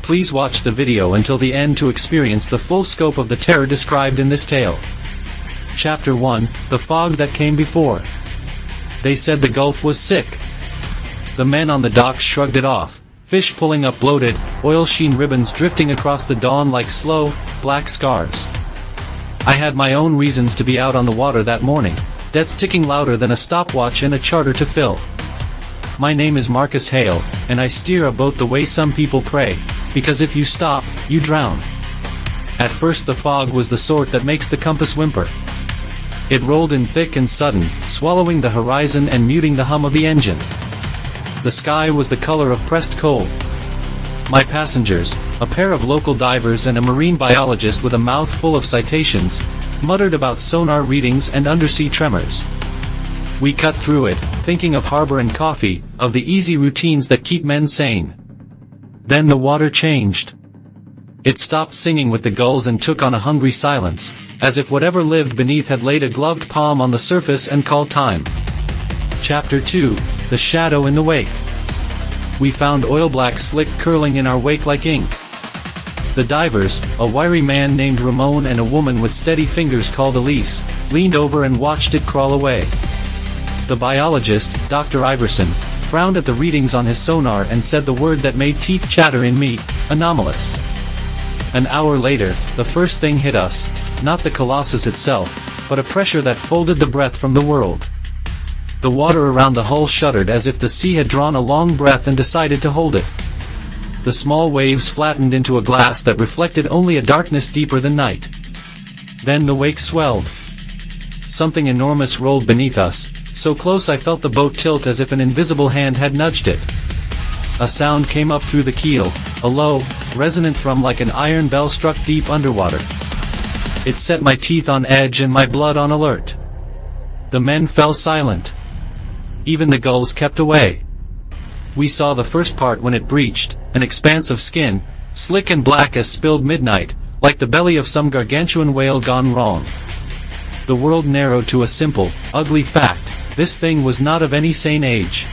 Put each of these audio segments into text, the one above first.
Please watch the video until the end to experience the full scope of the terror described in this tale. Chapter 1, The Fog That Came Before. They said the Gulf was sick. The men on the docks shrugged it off, fish pulling up bloated, oil-sheen ribbons drifting across the dawn like slow, black scars. I had my own reasons to be out on the water that morning, debts ticking louder than a stopwatch and a charter to fill. My name is Marcus Hale, and I steer a boat the way some people pray, because if you stop, you drown. At first the fog was the sort that makes the compass whimper. It rolled in thick and sudden, swallowing the horizon and muting the hum of the engine. The sky was the color of pressed coal. My passengers, a pair of local divers and a marine biologist with a mouth full of citations, muttered about sonar readings and undersea tremors. We cut through it, thinking of harbor and coffee, of the easy routines that keep men sane. Then the water changed. It stopped singing with the gulls and took on a hungry silence, as if whatever lived beneath had laid a gloved palm on the surface and called time. Chapter 2, The Shadow in the Wake. We found oil-black slick curling in our wake like ink. The divers, a wiry man named Ramon and a woman with steady fingers called Elise, leaned over and watched it crawl away. The biologist, Dr. Iverson, frowned at the readings on his sonar and said the word that made teeth chatter in me, anomalous. An hour later, the first thing hit us, not the Colossus itself, but a pressure that folded the breath from the world. The water around the hull shuddered as if the sea had drawn a long breath and decided to hold it. The small waves flattened into a glass that reflected only a darkness deeper than night. Then the wake swelled. Something enormous rolled beneath us, so close I felt the boat tilt as if an invisible hand had nudged it. A sound came up through the keel, a low, resonant thrum like an iron bell struck deep underwater. It set my teeth on edge and my blood on alert. The men fell silent. Even the gulls kept away. We saw the first part when it breached, an expanse of skin, slick and black as spilled midnight, like the belly of some gargantuan whale gone wrong. The world narrowed to a simple, ugly fact: this thing was not of any sane age.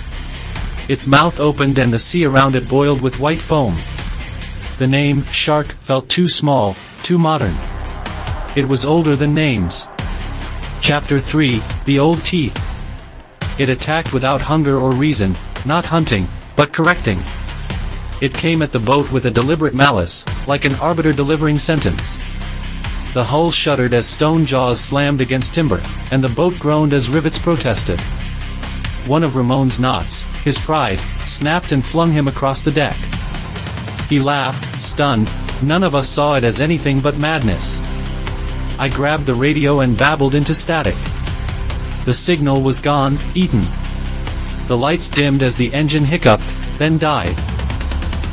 Its mouth opened and the sea around it boiled with white foam. The name, shark, felt too small, too modern. It was older than names. Chapter 3, The Old Teeth. It attacked without hunger or reason, not hunting, but correcting. It came at the boat with a deliberate malice, like an arbiter delivering sentence. The hull shuddered as stone jaws slammed against timber, and the boat groaned as rivets protested. One of Ramon's knots, his pride, snapped and flung him across the deck. He laughed, stunned. None of us saw it as anything but madness. I grabbed the radio and babbled into static. The signal was gone, eaten. The lights dimmed as the engine hiccuped, then died.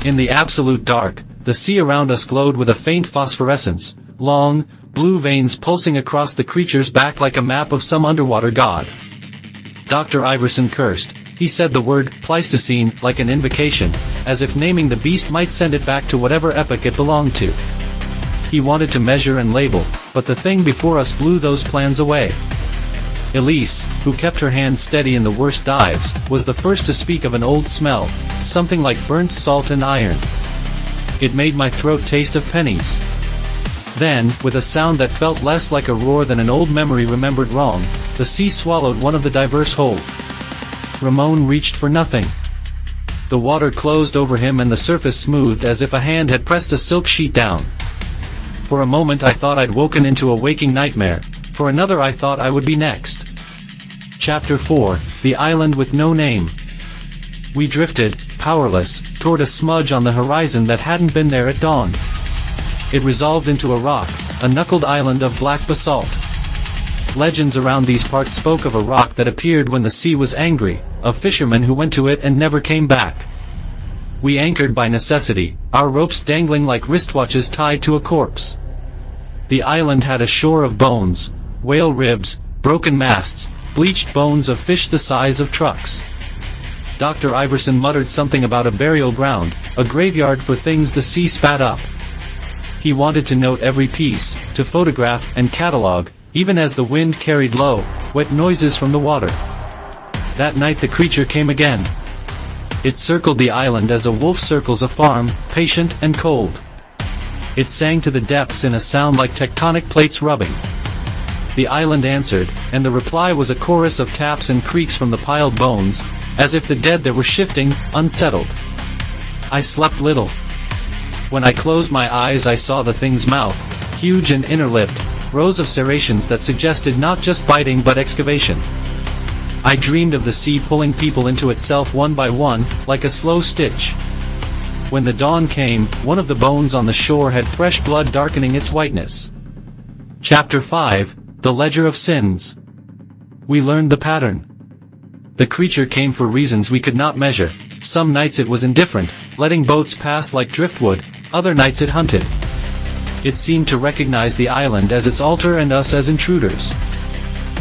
In the absolute dark, the sea around us glowed with a faint phosphorescence, long, blue veins pulsing across the creature's back like a map of some underwater god. Dr. Iverson cursed. He said the word Pleistocene like an invocation, as if naming the beast might send it back to whatever epoch it belonged to. He wanted to measure and label, but the thing before us blew those plans away. Elise, who kept her hand steady in the worst dives, was the first to speak of an old smell, something like burnt salt and iron. It made my throat taste of pennies. Then, with a sound that felt less like a roar than an old memory remembered wrong, the sea swallowed one of the divers whole. Ramon reached for nothing. The water closed over him and the surface smoothed as if a hand had pressed a silk sheet down. For a moment I thought I'd woken into a waking nightmare, for another I thought I would be next. Chapter 4, The Island with No Name. We drifted, powerless, toward a smudge on the horizon that hadn't been there at dawn. It resolved into a rock, a knuckled island of black basalt. Legends around these parts spoke of a rock that appeared when the sea was angry, of fishermen who went to it and never came back. We anchored by necessity, our ropes dangling like wristwatches tied to a corpse. The island had a shore of bones, whale ribs, broken masts, bleached bones of fish the size of trucks. Dr. Iverson muttered something about a burial ground, a graveyard for things the sea spat up. He wanted to note every piece, to photograph and catalog, even as the wind carried low, wet noises from the water. That night the creature came again. It circled the island as a wolf circles a farm, patient and cold. It sang to the depths in a sound like tectonic plates rubbing. The island answered, and the reply was a chorus of taps and creaks from the piled bones, as if the dead there were shifting, unsettled. I slept little. When I closed my eyes I saw the thing's mouth, huge and inner-lipped, rows of serrations that suggested not just biting but excavation. I dreamed of the sea pulling people into itself one by one, like a slow stitch. When the dawn came, one of the bones on the shore had fresh blood darkening its whiteness. Chapter 5, The Ledger of Sins. We learned the pattern. The creature came for reasons we could not measure. Some nights it was indifferent, letting boats pass like driftwood, other nights it hunted. It seemed to recognize the island as its altar and us as intruders.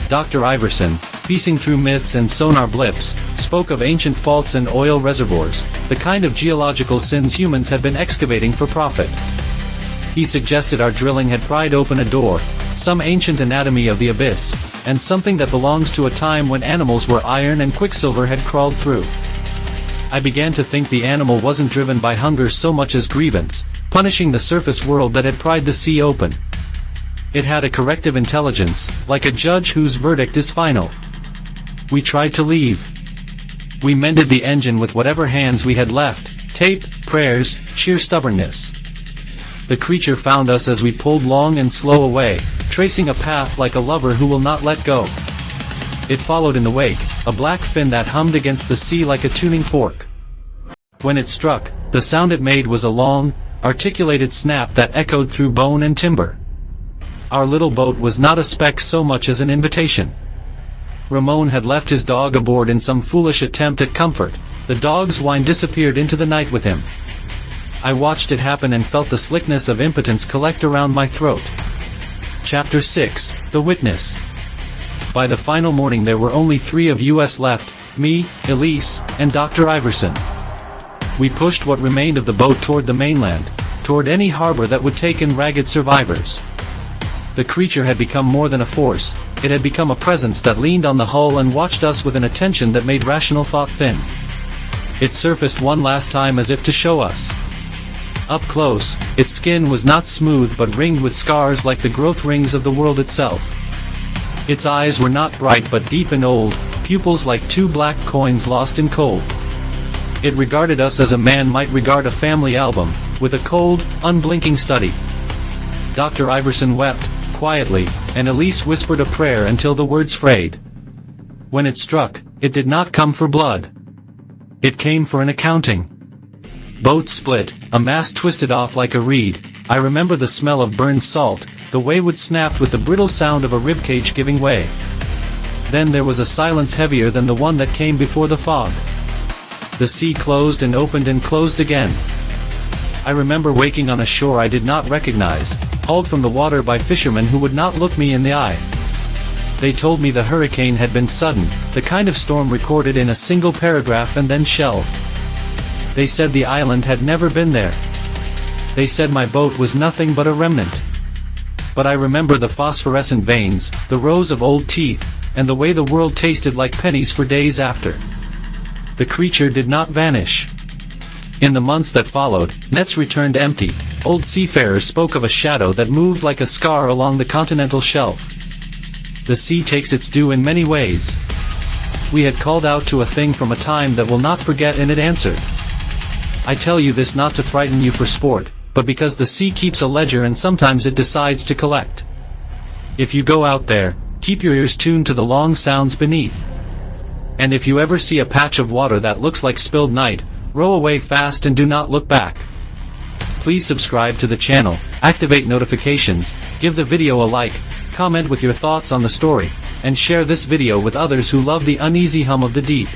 Dr. Iverson, piecing through myths and sonar blips, spoke of ancient faults and oil reservoirs, the kind of geological sins humans had been excavating for profit. He suggested our drilling had pried open a door, some ancient anatomy of the abyss, and something that belongs to a time when animals were iron and quicksilver had crawled through. I began to think the animal wasn't driven by hunger so much as grievance, punishing the surface world that had pried the sea open. It had a corrective intelligence, like a judge whose verdict is final. We tried to leave. We mended the engine with whatever hands we had left, tape, prayers, sheer stubbornness. The creature found us as we pulled long and slow away, tracing a path like a lover who will not let go. It followed in the wake, a black fin that hummed against the sea like a tuning fork. When it struck, the sound it made was a long, articulated snap that echoed through bone and timber. Our little boat was not a speck so much as an invitation. Ramon had left his dog aboard in some foolish attempt at comfort. The dog's whine disappeared into the night with him. I watched it happen and felt the slickness of impotence collect around my throat. Chapter 6, The Witness. By the final morning there were only 3 of us left, me, Elise, and Dr. Iverson. We pushed what remained of the boat toward the mainland, toward any harbor that would take in ragged survivors. The creature had become more than a force, it had become a presence that leaned on the hull and watched us with an attention that made rational thought thin. It surfaced one last time as if to show us. Up close, its skin was not smooth but ringed with scars like the growth rings of the world itself. Its eyes were not bright but deep and old, pupils like 2 black coins lost in cold. It regarded us as a man might regard a family album, with a cold, unblinking study. Dr. Iverson wept, quietly, and Elise whispered a prayer until the words frayed. When it struck, it did not come for blood. It came for an accounting. Boat split, a mast twisted off like a reed. I remember the smell of burned salt, the wavewood snapped with the brittle sound of a ribcage giving way. Then there was a silence heavier than the one that came before the fog. The sea closed and opened and closed again. I remember waking on a shore I did not recognize, hauled from the water by fishermen who would not look me in the eye. They told me the hurricane had been sudden, the kind of storm recorded in a single paragraph and then shelved. They said the island had never been there. They said my boat was nothing but a remnant. But I remember the phosphorescent veins, the rows of old teeth, and the way the world tasted like pennies for days after. The creature did not vanish. In the months that followed, nets returned empty. Old seafarers spoke of a shadow that moved like a scar along the continental shelf. The sea takes its due in many ways. We had called out to a thing from a time that will not forget and it answered. I tell you this not to frighten you for sport, but because the sea keeps a ledger and sometimes it decides to collect. If you go out there, keep your ears tuned to the long sounds beneath. And if you ever see a patch of water that looks like spilled night, row away fast and do not look back. Please subscribe to the channel, activate notifications, give the video a like, comment with your thoughts on the story, and share this video with others who love the uneasy hum of the deep.